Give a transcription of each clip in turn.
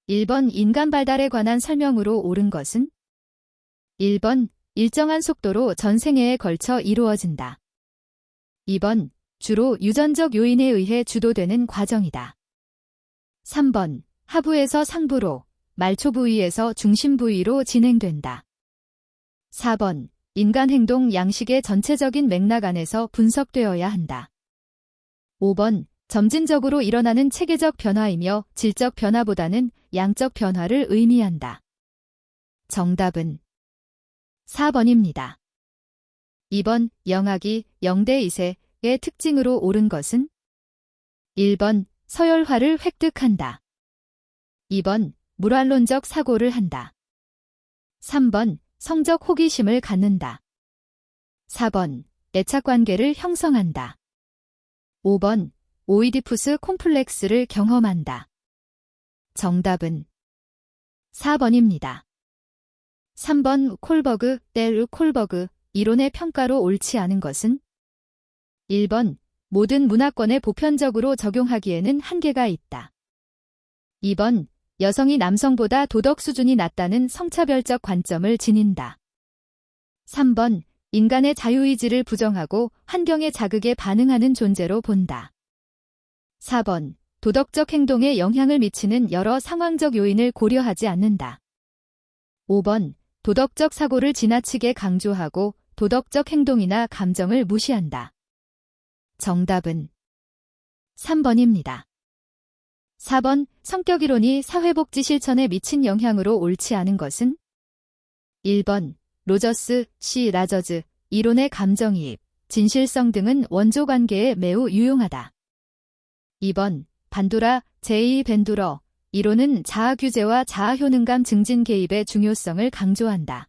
1번 인간 발달에 관한 설명으로 옳은 것은? 1번 일정한 속도로 전 생애에 걸쳐 이루어진다. 2번 주로 유전적 요인에 의해 주도되는 과정이다. 3번 하부에서 상부로, 말초 부위에서 중심 부위로 진행된다. 4번 인간 행동 양식의 전체적인 맥락 안에서 분석되어야 한다. 5번 점진적으로 일어나는 체계적 변화이며 질적 변화보다는 양적 변화를 의미한다. 정답은 4번입니다. 2번 영아기 0대 2세의 특징으로 옳은 것은? 1번 서열화를 획득한다. 2번 물환론적 사고를 한다. 3번 성적 호기심을 갖는다. 4번 애착관계를 형성한다. 5번 오이디푸스 콤플렉스를 경험한다. 정답은 4번입니다. 3번 콜버그, 콜버그 이론의 평가로 옳지 않은 것은? 1번 모든 문화권에 보편적으로 적용하기에는 한계가 있다. 2번 여성이 남성보다 도덕 수준이 낮다는 성차별적 관점을 지닌다. 3번 인간의 자유의지를 부정하고 환경의 자극에 반응하는 존재로 본다. 4번 도덕적 행동에 영향을 미치는 여러 상황적 요인을 고려하지 않는다. 5번 도덕적 사고를 지나치게 강조하고 도덕적 행동이나 감정을 무시한다. 정답은 3번입니다. 4번 성격이론이 사회복지 실천에 미친 영향으로 옳지 않은 것은? 1번 로저스, C. 라저즈 이론의 감정이입, 진실성 등은 원조관계에 매우 유용하다. 2번 반두라, J. 벤두러 이론은 자아규제와 자아효능감 증진 개입의 중요성을 강조한다.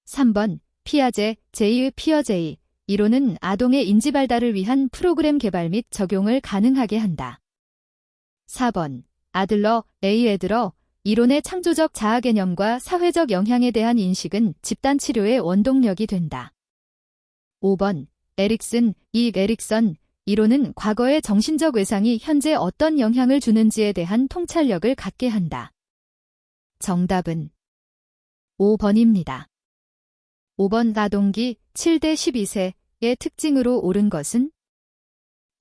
3번 피아제, J. 피어제이 이론은 아동의 인지발달을 위한 프로그램 개발 및 적용을 가능하게 한다. 4번 아들러, A. 애들러 이론의 창조적 자아 개념과 사회적 영향에 대한 인식은 집단 치료의 원동력이 된다. 5번 에릭슨, E. 에릭선 이론은 과거의 정신적 외상이 현재 어떤 영향을 주는지에 대한 통찰력을 갖게 한다. 정답은 5번입니다. 5번 아동기 7대 12세의 특징으로 옳은 것은?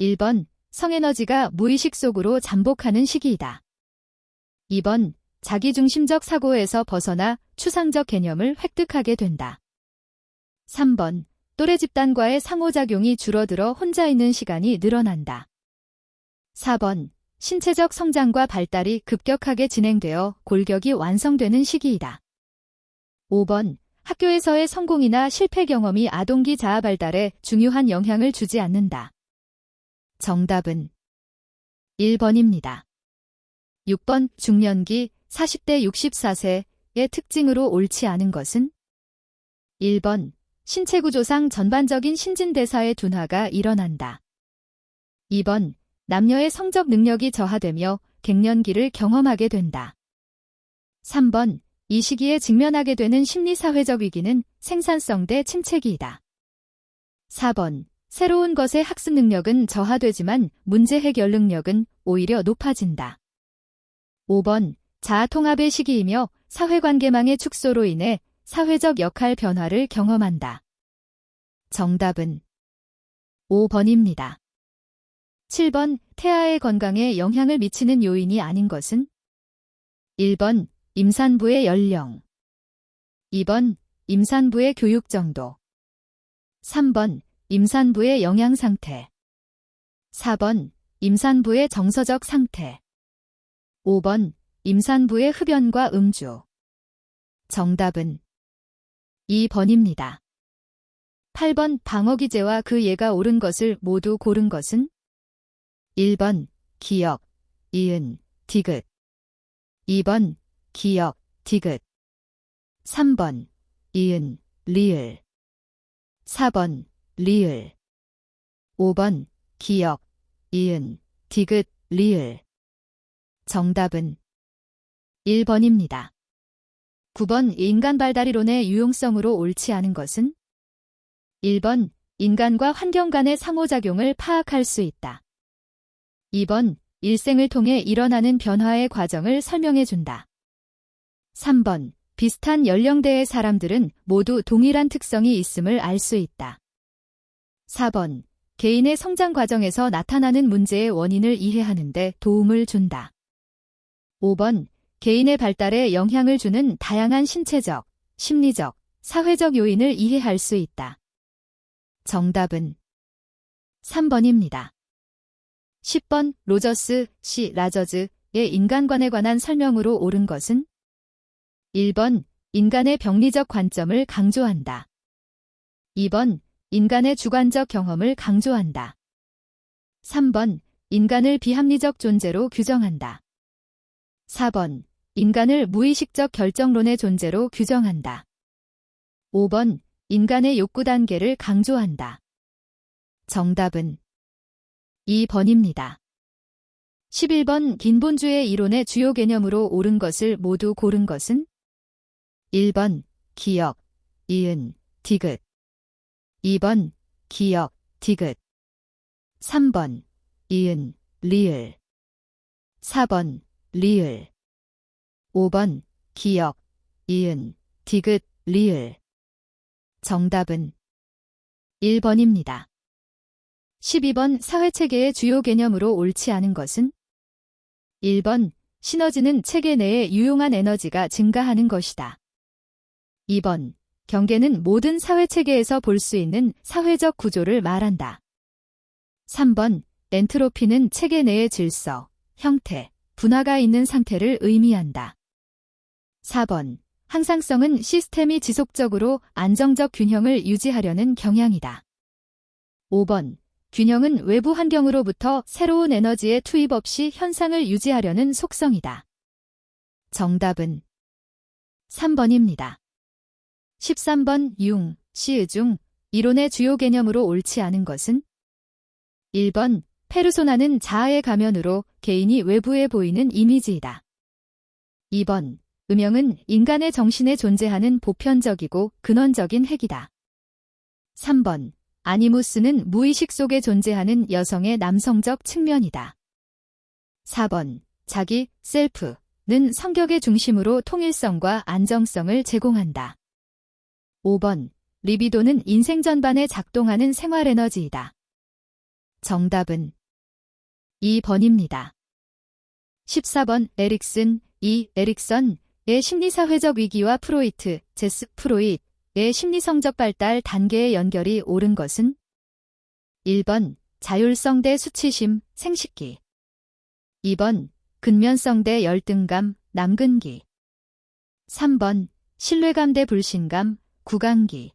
1번 성에너지가 무의식 속으로 잠복하는 시기이다. 2번 자기중심적 사고에서 벗어나 추상적 개념을 획득하게 된다. 3번 또래 집단과의 상호작용이 줄어들어 혼자 있는 시간이 늘어난다. 4번 신체적 성장과 발달이 급격하게 진행되어 골격이 완성되는 시기이다. 5번 학교에서의 성공이나 실패 경험이 아동기 자아 발달에 중요한 영향을 주지 않는다. 정답은 1번입니다. 6번 중년기 40대 64세의 특징으로 옳지 않은 것은? 1번 신체구조상 전반적인 신진대사의 둔화가 일어난다. 2번 남녀의 성적 능력이 저하되며 갱년기를 경험하게 된다. 3번 이 시기에 직면하게 되는 심리사회적 위기는 생산성 대 침체기이다. 4번 새로운 것의 학습 능력은 저하되지만 문제 해결 능력은 오히려 높아진다. 5번 자아통합의 시기이며 사회관계망의 축소로 인해 사회적 역할 변화를 경험한다. 정답은 5번입니다. 7번 태아의 건강에 영향을 미치는 요인이 아닌 것은? 1번 임산부의 연령 2번 임산부의 교육 정도 3번 임산부의 영양 상태 4번 임산부의 정서적 상태 5번 임산부의 흡연과 음주 정답은 2번입니다. 8번 방어기제와 그 예가 옳은 것을 모두 고른 것은? 1번 기역, 이은, 디귿 2번 기역, 디귿 3번 이은, 리을 4번 리을 5번 기역, 이은, 디귿, 리을 정답은 1번입니다. 9번 인간 발달이론의 유용성으로 옳지 않은 것은? 1번 인간과 환경 간의 상호작용을 파악할 수 있다. 2번 일생을 통해 일어나는 변화의 과정을 설명해 준다. 3번. 비슷한 연령대의 사람들은 모두 동일한 특성이 있음을 알 수 있다. 4번. 개인의 성장 과정에서 나타나는 문제의 원인을 이해하는 데 도움을 준다. 5번. 개인의 발달에 영향을 주는 다양한 신체적, 심리적, 사회적 요인을 이해할 수 있다. 정답은 3번입니다. 10번. 로저스, C. 라저즈의 인간관에 관한 설명으로 옳은 것은? 1번. 인간의 병리적 관점을 강조한다. 2번. 인간의 주관적 경험을 강조한다. 3번. 인간을 비합리적 존재로 규정한다. 4번. 인간을 무의식적 결정론의 존재로 규정한다. 5번. 인간의 욕구 단계를 강조한다. 정답은 2번입니다. 11번. 긴본주의 이론의 주요 개념으로 옳은 것을 모두 고른 것은? 1번. 기억, 이은, 디귿. 2번. 기억, 디귿. 3번. 이은, 리을. 4번. 리을. 5번. 기억, 이은, 디귿, 리을. 정답은 1번입니다. 12번. 사회체계의 주요 개념으로 옳지 않은 것은? 1번. 시너지는 체계 내에 유용한 에너지가 증가하는 것이다. 2번. 경계는 모든 사회체계에서 볼 수 있는 사회적 구조를 말한다. 3번. 엔트로피는 체계 내의 질서, 형태, 분화가 있는 상태를 의미한다. 4번. 항상성은 시스템이 지속적으로 안정적 균형을 유지하려는 경향이다. 5번. 균형은 외부 환경으로부터 새로운 에너지의 투입 없이 현상을 유지하려는 속성이다. 정답은 3번입니다. 13번. 융, 시의중, 이론의 주요 개념으로 옳지 않은 것은? 1번. 페르소나는 자아의 가면으로 개인이 외부에 보이는 이미지이다. 2번. 음영은 인간의 정신에 존재하는 보편적이고 근원적인 핵이다. 3번. 아니무스는 무의식 속에 존재하는 여성의 남성적 측면이다. 4번. 자기, 셀프는 성격의 중심으로 통일성과 안정성을 제공한다. 5번. 리비도는 인생 전반에 작동하는 생활 에너지이다. 정답은 2번입니다. 14번. 에릭슨, 에릭선의 심리사회적 위기와 프로이트, 제스 프로이트의 심리성적 발달 단계의 연결이 옳은 것은? 1번. 자율성 대 수치심, 생식기. 2번. 근면성 대 열등감, 남근기. 3번. 신뢰감 대 불신감, 구강기.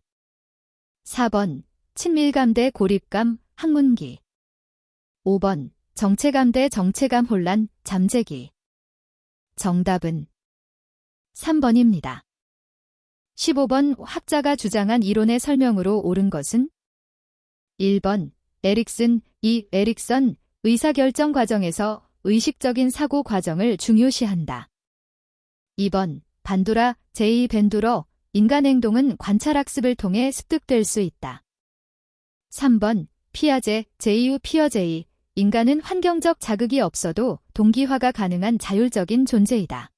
4번. 친밀감 대 고립감, 학문기. 5번. 정체감 대 정체감 혼란, 잠재기. 정답은 3번입니다. 15번. 학자가 주장한 이론의 설명으로 옳은 것은? 1번. 에릭슨, 에릭선, 의사결정 과정에서 의식적인 사고 과정을 중요시한다. 2번. 반두라, 벤두러, 인간 행동은 관찰학습을 통해 습득될 수 있다. 3번. 피아제, 피어제이, 인간은 환경적 자극이 없어도 동기화가 가능한 자율적인 존재이다.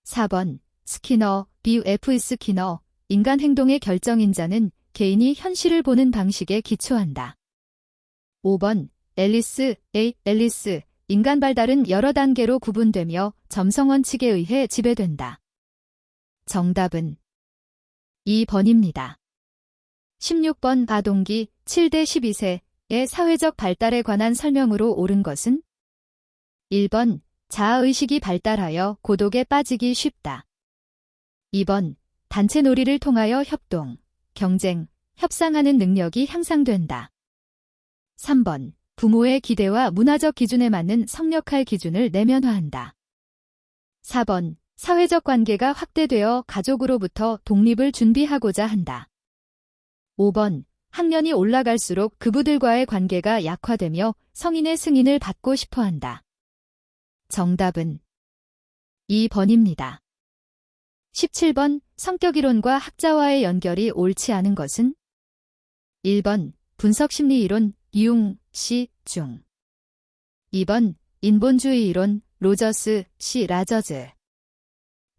4번. 스키너, B.F. 스키너, 인간 행동의 결정인자는 개인이 현실을 보는 방식에 기초한다. 5번. 앨리스, 앨리스, 인간 발달은 여러 단계로 구분되며 점성원칙에 의해 지배된다. 정답은 2번입니다. 16번. 아동기, 7대 12세의 사회적 발달에 관한 설명으로 옳은 것은? 1번. 자아의식이 발달하여 고독에 빠지기 쉽다. 2번. 단체 놀이를 통하여 협동, 경쟁, 협상하는 능력이 향상된다. 3번. 부모의 기대와 문화적 기준에 맞는 성역할 기준을 내면화한다. 4번. 사회적 관계가 확대되어 가족으로부터 독립을 준비하고자 한다. 5번. 학년이 올라갈수록 그부들과의 관계가 약화되며 성인의 승인을 받고 싶어한다. 정답은 2번입니다. 17번. 성격이론과 학자와의 연결이 옳지 않은 것은? 1번. 분석심리이론, 융, 시, 중. 2번. 인본주의 이론, 로저스, C. 라저즈.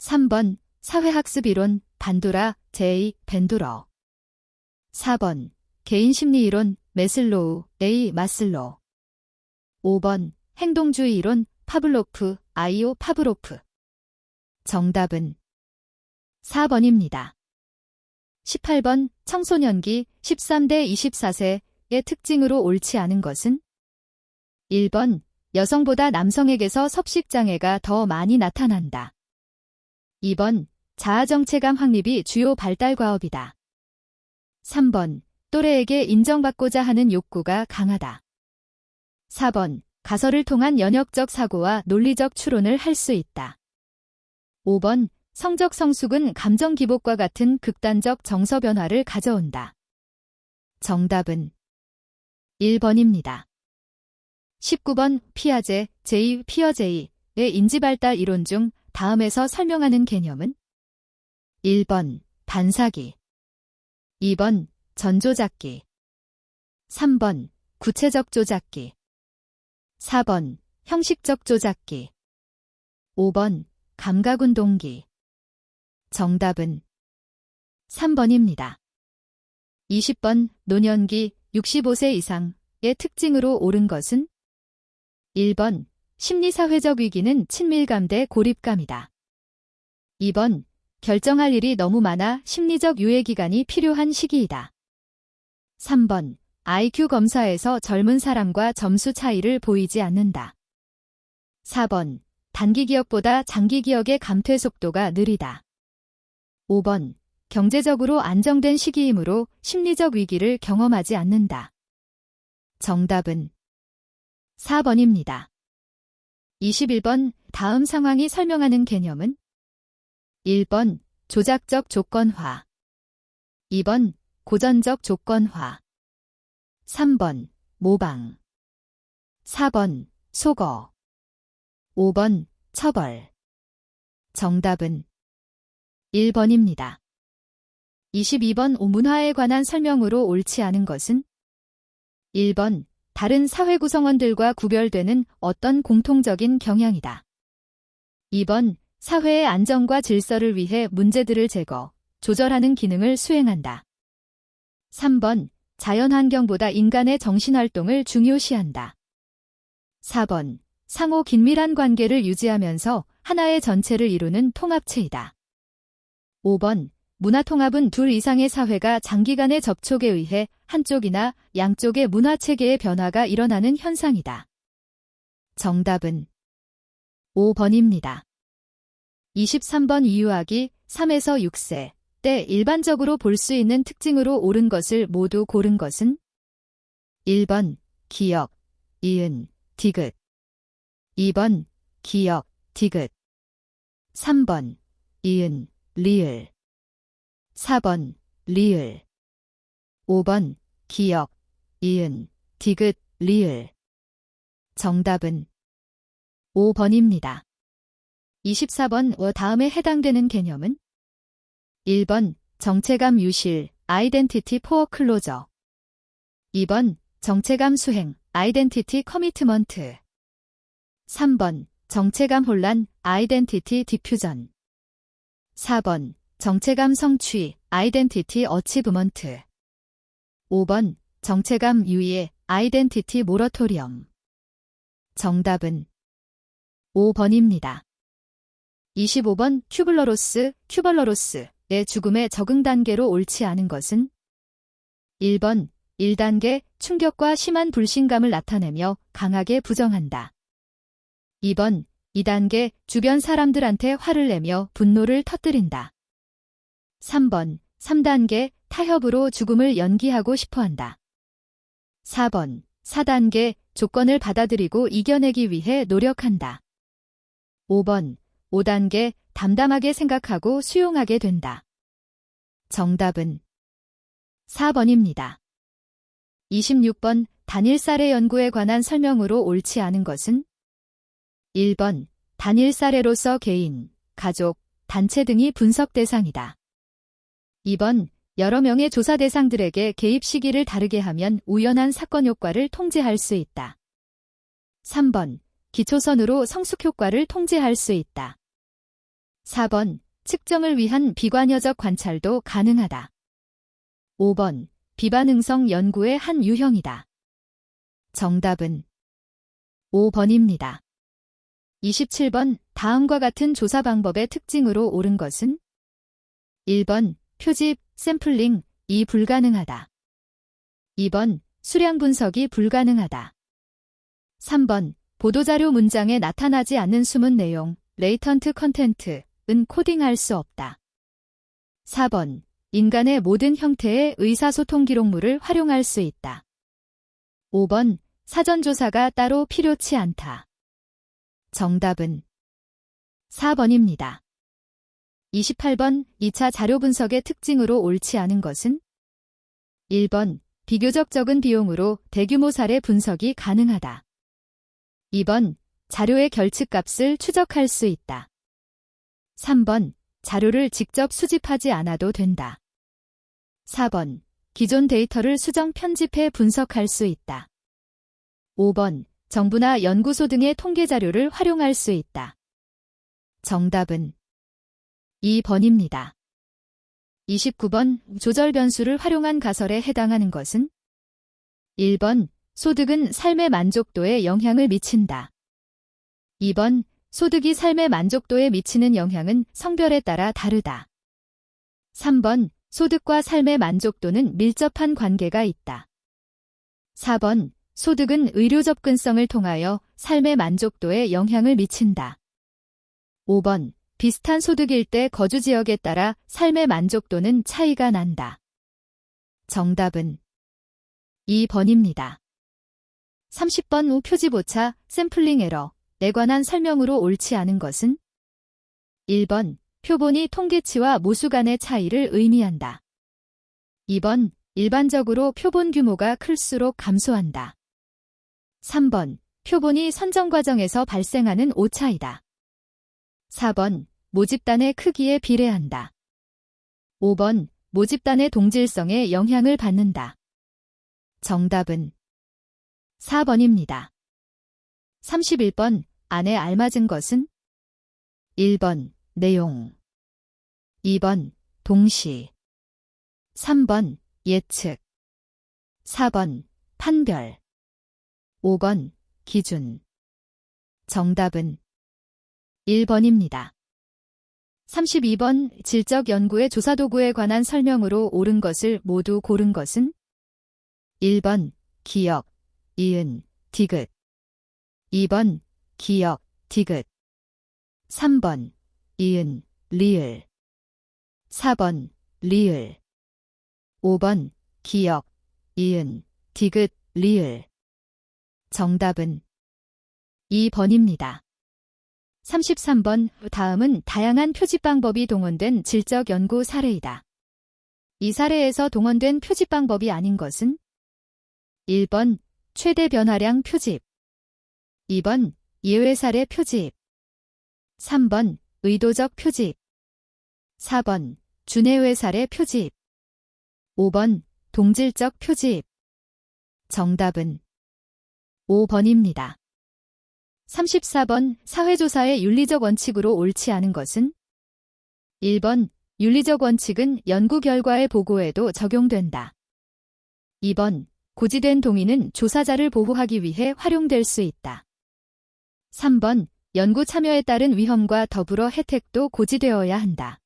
3번, 사회학습 이론, 반도라, J. 밴두러. 4번, 개인심리 이론, 메슬로우, A. 마슬로. 5번, 행동주의 이론, 파블로프, I.O. 파브로프. 정답은 4번입니다. 18번, 청소년기 13대 24세의 특징으로 옳지 않은 것은? 1번, 여성보다 남성에게서 섭식장애가 더 많이 나타난다. 2번, 자아정체감 확립이 주요 발달 과업이다. 3번, 또래에게 인정받고자 하는 욕구가 강하다. 4번, 가설을 통한 연역적 사고와 논리적 추론을 할 수 있다. 5번, 성적 성숙은 감정 기복과 같은 극단적 정서 변화를 가져온다. 정답은 1번입니다. 19번, 피아제, J. 피어제이의 인지발달 이론 중 다음에서 설명하는 개념은? 1번, 반사기. 2번, 전조작기. 3번, 구체적 조작기. 4번, 형식적 조작기. 5번, 감각운동기. 정답은 3번입니다. 20번, 노년기 65세 이상의 특징으로 옳은 것은? 1번, 심리사회적 위기는 친밀감 대 고립감이다. 2번, 결정할 일이 너무 많아 심리적 유예기간이 필요한 시기이다. 3번, IQ 검사에서 젊은 사람과 점수 차이를 보이지 않는다. 4번, 단기 기억보다 장기 기억의 감퇴 속도가 느리다. 5번, 경제적으로 안정된 시기이므로 심리적 위기를 경험하지 않는다. 정답은 4번입니다. 21번, 다음 상황이 설명하는 개념은? 1번, 조작적 조건화. 2번, 고전적 조건화. 3번, 모방. 4번, 속어. 5번, 처벌. 정답은 1번입니다. 22번, 문화에 관한 설명으로 옳지 않은 것은? 1번, 다른 사회 구성원들과 구별되는 어떤 공통적인 경향이다. 2번, 사회의 안정과 질서를 위해 문제들을 제거, 조절하는 기능을 수행한다. 3번, 자연환경보다 인간의 정신활동을 중요시한다. 4번, 상호 긴밀한 관계를 유지하면서 하나의 전체를 이루는 통합체이다. 5번, 문화통합은 둘 이상의 사회가 장기간의 접촉에 의해 한쪽이나 양쪽의 문화체계의 변화가 일어나는 현상이다. 정답은 5번입니다. 23번, 이유하기 3에서 6세 때 일반적으로 볼 수 있는 특징으로 옳은 것을 모두 고른 것은? 1번, 기역, 이은, 디귿. 2번, 기역, 디귿. 3번, 이은, 리을. 4번, 리을. 5번, 기역, 이은, 디귿, 리을. 정답은 5번입니다. 24번, 다음에 해당되는 개념은? 1번, 정체감 유실, 아이덴티티 포어클로저. 2번, 정체감 수행, 아이덴티티 커미트먼트. 3번, 정체감 혼란, 아이덴티티 디퓨전. 4번, 정체감 성취, 아이덴티티 어치브먼트. 5번, 정체감 유예, 아이덴티티 모러토리엄. 정답은 5번입니다. 25번, 큐벌러로스의 죽음의 적응 단계로 옳지 않은 것은? 1번, 1단계, 충격과 심한 불신감을 나타내며 강하게 부정한다. 2번, 2단계, 주변 사람들한테 화를 내며 분노를 터뜨린다. 3번, 3단계, 타협으로 죽음을 연기하고 싶어한다. 4번, 4단계, 조건을 받아들이고 이겨내기 위해 노력한다. 5번, 5단계, 담담하게 생각하고 수용하게 된다. 정답은 4번입니다. 26번, 단일 사례 연구에 관한 설명으로 옳지 않은 것은? 1번, 단일 사례로서 개인, 가족, 단체 등이 분석 대상이다. 2번, 여러 명의 조사 대상들에게 개입 시기를 다르게 하면 우연한 사건 효과를 통제할 수 있다. 3번, 기초선으로 성숙 효과를 통제할 수 있다. 4번, 측정을 위한 비관여적 관찰도 가능하다. 5번, 비반응성 연구의 한 유형이다. 정답은 5번입니다. 27번, 다음과 같은 조사 방법의 특징으로 옳은 것은? 1번, 표집, 샘플링, 이 불가능하다. 2번, 수량 분석이 불가능하다. 3번, 보도자료 문장에 나타나지 않는 숨은 내용, 레이턴트 컨텐트은 코딩할 수 없다. 4번, 인간의 모든 형태의 의사소통 기록물을 활용할 수 있다. 5번, 사전조사가 따로 필요치 않다. 정답은 4번입니다. 28번, 2차 자료 분석의 특징으로 옳지 않은 것은? 1번, 비교적 적은 비용으로 대규모 사례 분석이 가능하다. 2번, 자료의 결측값을 추적할 수 있다. 3번, 자료를 직접 수집하지 않아도 된다. 4번, 기존 데이터를 수정 편집해 분석할 수 있다. 5번, 정부나 연구소 등의 통계 자료를 활용할 수 있다. 정답은 2번입니다. 29번, 조절 변수를 활용한 가설에 해당하는 것은? 1번, 소득은 삶의 만족도에 영향을 미친다. 2번, 소득이 삶의 만족도에 미치는 영향은 성별에 따라 다르다. 3번, 소득과 삶의 만족도는 밀접한 관계가 있다. 4번, 소득은 의료 접근성을 통하여 삶의 만족도에 영향을 미친다. 5번, 비슷한 소득일 때 거주 지역에 따라 삶의 만족도는 차이가 난다. 정답은 2번입니다. 30번 우 표집 오차, 샘플링 에러에 관한 설명으로 옳지 않은 것은? 1번, 표본이 통계치와 모수 간의 차이를 의미한다. 2번, 일반적으로 표본 규모가 클수록 감소한다. 3번, 표본이 선정 과정에서 발생하는 오차이다. 4번, 모집단의 크기에 비례한다. 5번, 모집단의 동질성에 영향을 받는다. 정답은 4번입니다. 31번, 안에 알맞은 것은? 1번, 내용. 2번, 동시. 3번, 예측. 4번, 판별. 5번, 기준. 정답은 1번입니다. 32번, 질적 연구의 조사 도구에 관한 설명으로 옳은 것을 모두 고른 것은? 1번, 기역, 이은, 디귿. 2번, 기역, 디귿. 3번, 이은, 리을. 4번, 리을. 5번, 기역, 이은, 디귿, 리을. 정답은 2번입니다. 33번, 다음은 다양한 표집 방법이 동원된 질적 연구 사례이다. 이 사례에서 동원된 표집 방법이 아닌 것은? 1번, 최대 변화량 표집. 2번, 예외 사례 표집. 3번, 의도적 표집. 4번, 준예외 사례 표집. 5번, 동질적 표집. 정답은 5번입니다. 34번, 사회조사의 윤리적 원칙으로 옳지 않은 것은? 1번, 윤리적 원칙은 연구 결과의 보고에도 적용된다. 2번, 고지된 동의는 조사자를 보호하기 위해 활용될 수 있다. 3번, 연구 참여에 따른 위험과 더불어 혜택도 고지되어야 한다.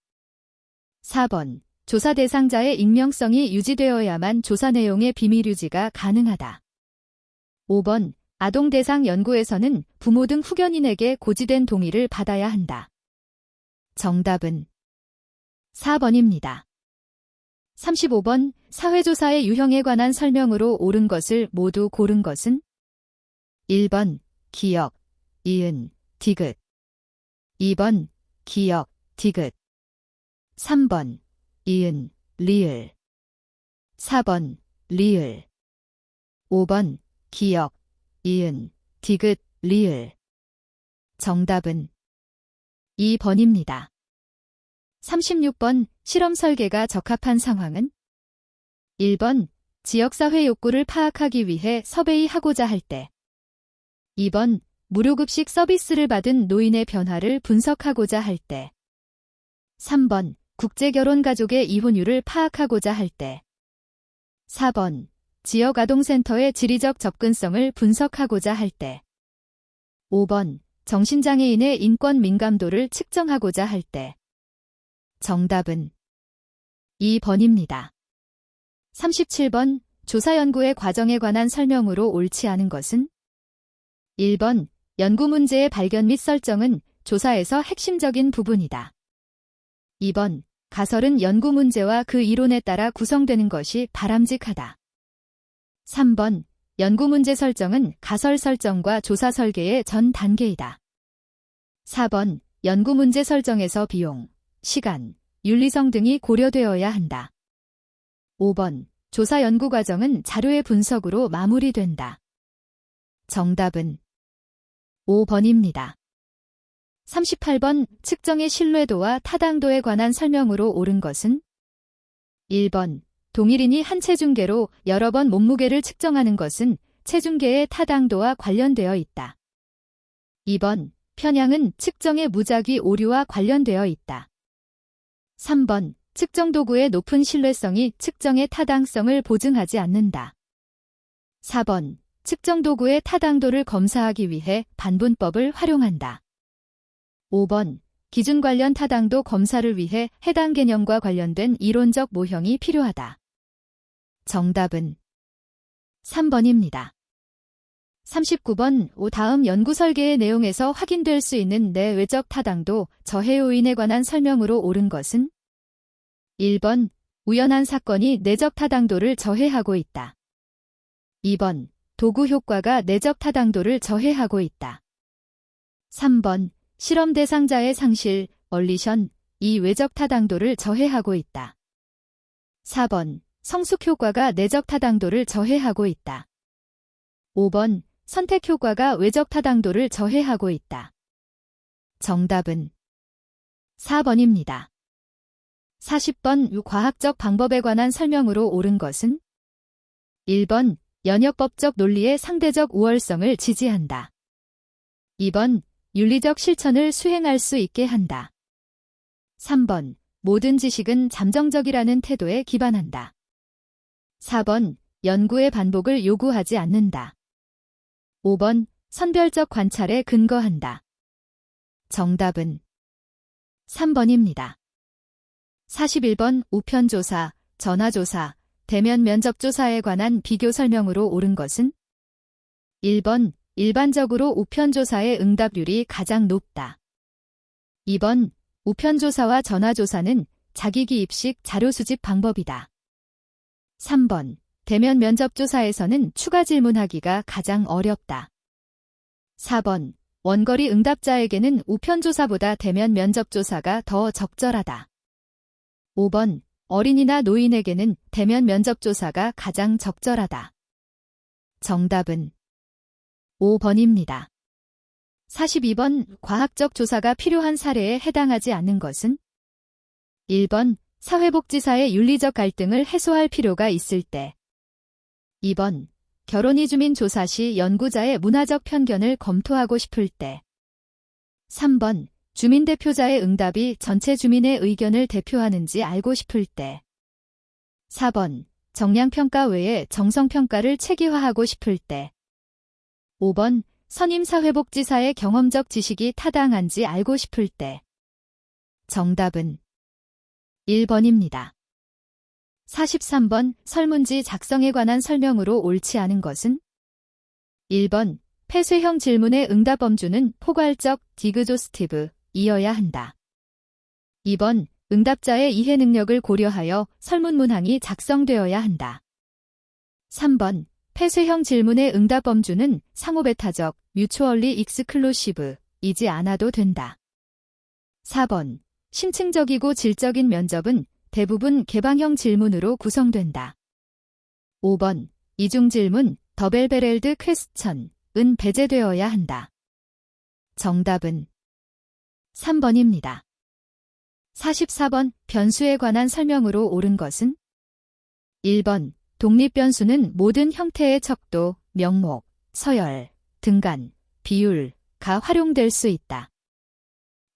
4번, 조사 대상자의 익명성이 유지되어야만 조사 내용의 비밀 유지가 가능하다. 5번, 아동 대상 연구에서는 부모 등 후견인에게 고지된 동의를 받아야 한다. 정답은 4번입니다. 35번, 사회조사의 유형에 관한 설명으로 옳은 것을 모두 고른 것은? 1번, 기역, 이은, 디귿. 2번, 기역, 디귿. 3번, 이은, 리을. 4번, 리을. 5번, 기역, 이은, 디귿, 리을. 정답은 2번입니다. 36번, 실험 설계가 적합한 상황은? 1번, 지역사회 욕구를 파악하기 위해 섭외하고자 할 때. 2번, 무료급식 서비스를 받은 노인의 변화를 분석하고자 할 때. 3번. 국제결혼가족의 이혼율을 파악하고자 할 때. 4번. 지역아동센터의 지리적 접근성을 분석하고자 할 때. 5번. 정신장애인의 인권 민감도를 측정하고자 할 때. 정답은 2번입니다. 37번. 조사 연구의 과정에 관한 설명으로 옳지 않은 것은? 1번. 연구 문제의 발견 및 설정은 조사에서 핵심적인 부분이다. 2번. 가설은 연구 문제와 그 이론에 따라 구성되는 것이 바람직하다. 3번. 연구 문제 설정은 가설 설정과 조사 설계의 전 단계이다. 4번. 연구 문제 설정에서 비용, 시간, 윤리성 등이 고려되어야 한다. 5번. 조사 연구 과정은 자료의 분석으로 마무리된다. 정답은 5번입니다. 38번. 측정의 신뢰도와 타당도에 관한 설명으로 옳은 것은? 1번. 동일인이 한 체중계로 여러 번 몸무게를 측정하는 것은 체중계의 타당도와 관련되어 있다. 2번. 편향은 측정의 무작위 오류와 관련되어 있다. 3번. 측정 도구의 높은 신뢰성이 측정의 타당성을 보증하지 않는다. 4번. 측정 도구의 타당도를 검사하기 위해 반분법을 활용한다. 5번. 기준 관련 타당도 검사를 위해 해당 개념과 관련된 이론적 모형이 필요하다. 정답은 3번입니다. 39번. 다음 연구 설계의 내용에서 확인될 수 있는 내외적 타당도, 저해 요인에 관한 설명으로 옳은 것은? 1번. 우연한 사건이 내적 타당도를 저해하고 있다. 2번. 도구 효과가 내적 타당도를 저해하고 있다. 3번. 실험 대상자의 상실, 얼리션, 이 외적 타당도를 저해하고 있다. 4번. 성숙 효과가 내적 타당도를 저해하고 있다. 5번. 선택 효과가 외적 타당도를 저해하고 있다. 정답은 4번입니다. 40번. 과학적 방법에 관한 설명으로 옳은 것은? 1번. 연역법적 논리의 상대적 우월성을 지지한다. 2번. 윤리적 실천을 수행할 수 있게 한다. 3번. 모든 지식은 잠정적이라는 태도에 기반한다. 4번. 연구의 반복을 요구하지 않는다. 5번. 선별적 관찰에 근거한다. 정답은 3번입니다. 41번. 우편조사, 전화조사, 대면 면접조사에 관한 비교 설명으로 옳은 것은? 1번. 일반적으로 우편조사의 응답률이 가장 높다. 2번. 우편조사와 전화조사는 자기기입식 자료수집 방법이다. 3번. 대면 면접조사에서는 추가 질문하기가 가장 어렵다. 4번. 원거리 응답자에게는 우편조사보다 대면 면접조사가 더 적절하다. 5번. 어린이나 노인에게는 대면 면접조사가 가장 적절하다. 정답은 5번입니다. 42번. 과학적 조사가 필요한 사례에 해당하지 않는 것은? 1번. 사회복지사의 윤리적 갈등을 해소할 필요가 있을 때. 2번. 결혼 이주민 조사 시 연구자의 문화적 편견을 검토하고 싶을 때. 3번. 주민 대표자의 응답이 전체 주민의 의견을 대표하는지 알고 싶을 때. 4번. 정량평가 외에 정성평가를 체계화하고 싶을 때. 5번. 선임사회복지사의 경험적 지식이 타당한지 알고 싶을 때. 정답은 1번입니다. 43번. 설문지 작성에 관한 설명으로 옳지 않은 것은? 1번. 폐쇄형 질문의 응답 범주는 포괄적, 디그조스티브, 이어야 한다. 2번. 응답자의 이해 능력을 고려하여 설문 문항이 작성되어야 한다. 3번. 폐쇄형 질문의 응답 범주는 상호배타적, 뮤추얼리 익스클루시브, 이지 않아도 된다. 4번. 심층적이고 질적인 면접은 대부분 개방형 질문으로 구성된다. 5번. 이중 질문, 더벨베렐드 퀘스천은 배제되어야 한다. 정답은 3번입니다. 44번. 변수에 관한 설명으로 옳은 것은? 1번. 독립변수는 모든 형태의 척도, 명목, 서열, 등간, 비율, 가 활용될 수 있다.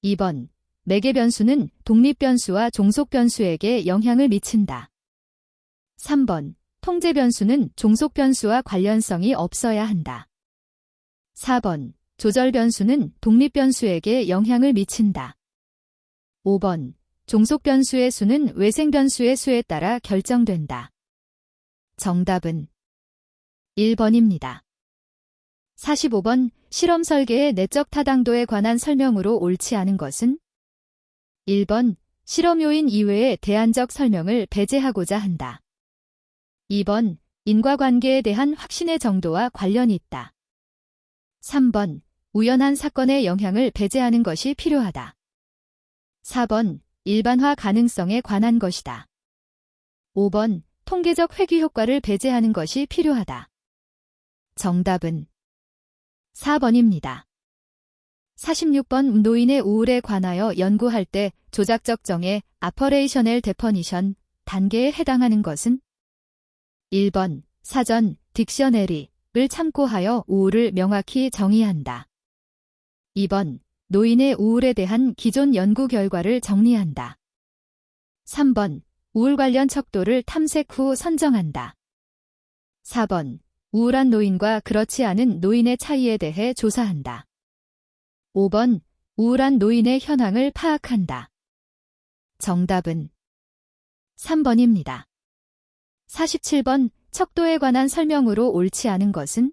2번. 매개 변수는 독립 변수와 종속 변수에게 영향을 미친다. 3번. 통제 변수는 종속 변수와 관련성이 없어야 한다. 4번. 조절 변수는 독립 변수에게 영향을 미친다. 5번. 종속 변수의 수는 외생 변수의 수에 따라 결정된다. 정답은 1번입니다. 45번. 실험 설계의 내적 타당도에 관한 설명으로 옳지 않은 것은? 1번. 실험 요인 이외의 대안적 설명을 배제하고자 한다. 2번. 인과관계에 대한 확신의 정도와 관련이 있다. 3번. 우연한 사건의 영향을 배제하는 것이 필요하다. 4번. 일반화 가능성에 관한 것이다. 5번. 통계적 회귀 효과를 배제하는 것이 필요하다. 정답은 4번입니다. 46번. 노인의 우울에 관하여 연구할 때 조작적 정의 (operational definition) 단계에 해당하는 것은? 1번. 사전 (딕셔너리를) 참고하여 우울을 명확히 정의한다. 2번. 노인의 우울에 대한 기존 연구 결과를 정리한다. 3번. 우울 관련 척도를 탐색 후 선정한다. 4번. 우울한 노인과 그렇지 않은 노인의 차이에 대해 조사한다. 5번. 우울한 노인의 현황을 파악한다. 정답은 3번입니다. 47번. 척도에 관한 설명으로 옳지 않은 것은?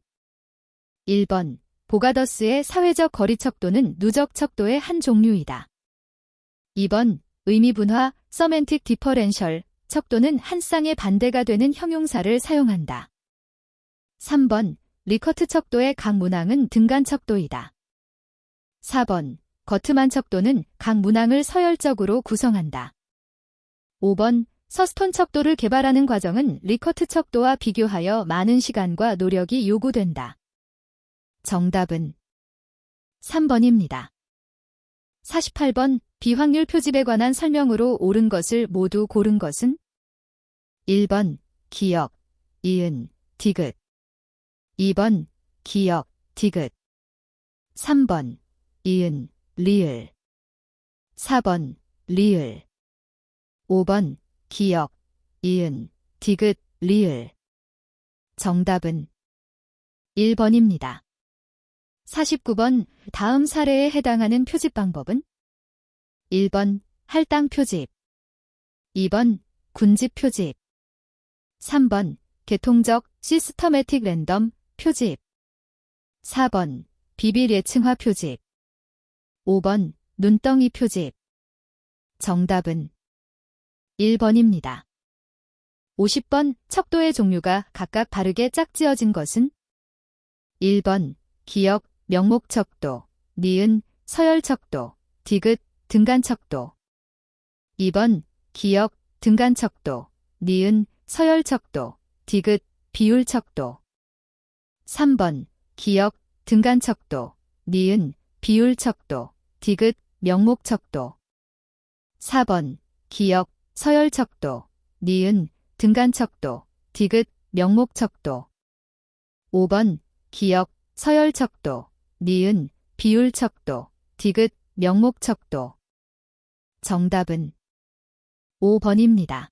1번. 보가더스의 사회적 거리 척도는 누적 척도의 한 종류이다. 2번. 의미분화 (semantic differential) 척도는 한 쌍의 반대가 되는 형용사를 사용한다. 3번. 리커트 척도의 각 문항은 등간 척도이다. 4번. 거트만 척도는 각 문항을 서열적으로 구성한다. 5번. 서스톤 척도를 개발하는 과정은 리커트 척도와 비교하여 많은 시간과 노력이 요구된다. 정답은 3번입니다. 48번. 비확률 표집에 관한 설명으로 옳은 것을 모두 고른 것은? 1번. 기역, 이은, 디귿. 2번. 기역, 디귿. 3번. 이은, 리을. 4번. 리을. 5번. 기역, 이은, 디귿, 리을. 정답은 1번입니다. 49번. 다음 사례에 해당하는 표집 방법은? 1번. 할당 표집. 2번. 군집 표집. 3번. 계통적 시스터매틱 랜덤 표집. 4번. 비빌 예층화 표집. 5번. 눈덩이 표집. 정답은 1번입니다. 50번. 척도의 종류가 각각 다르게 짝지어진 것은? 1번. 기역, 명목 척도, 니은, 서열 척도, 디귿, 등간 척도. 2번. 기역, 등간 척도, 니은, 서열 척도, 디귿, 비율 척도. 3번. 기역, 등간 척도, 니은, 비율 척도, 디귿, 명목 척도. 4번. 기역, 서열 척도, 니은, 등간 척도, 디귿, 명목 척도. 5번. 기역, 서열 척도, 니은, 비율 척도, 디귿, 명목 척도. 정답은 5번입니다.